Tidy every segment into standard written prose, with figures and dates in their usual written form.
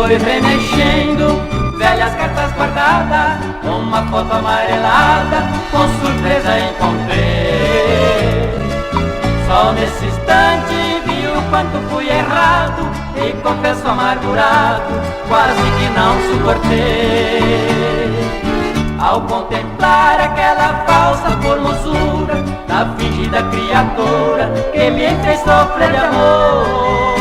Foi remexendo velhas cartas guardadas, uma foto amarelada, com surpresa encontrei. Só nesse instante vi o quanto fui errado, e confesso amargurado, quase que não suportei. Ao contemplar aquela falsa formosura da fingida criatura que me fez sofrer de amor,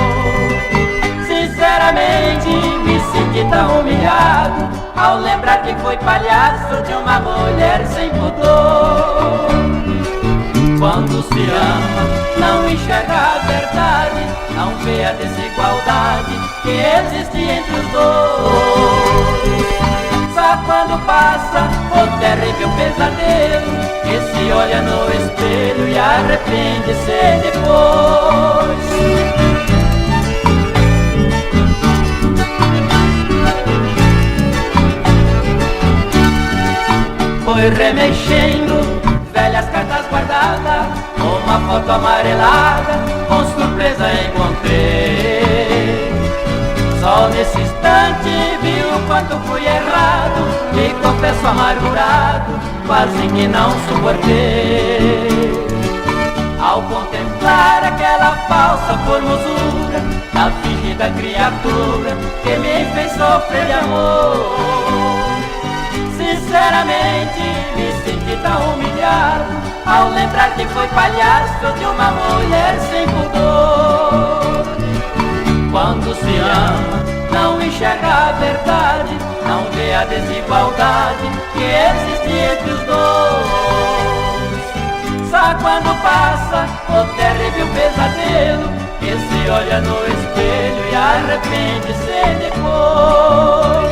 sinceramente me senti tão humilhado ao lembrar que foi palhaço de uma mulher sem pudor. Quando se ama, não enxerga a verdade, não vê a desigualdade que existe entre os dois. Só quando passa o terrível pesadelo, que se olha no espelho e arrepende-se depois. Foi remexendo velhas cartas guardadas, uma foto amarelada, com surpresa encontrei. Só nesse instante vi o quanto fui errado, e confesso amargurado, quase que não suportei. Ao contemplar aquela falsa formosura da fingida criatura que me fez sofrer de amor, sinceramente me senti tão humilhado ao lembrar que foi palhaço de uma mulher sem pudor. Quando se ama, não enxerga a verdade, não vê a desigualdade que existe entre os dois. Só quando passa o terrível pesadelo, que se olha no espelho e arrepende-se depois.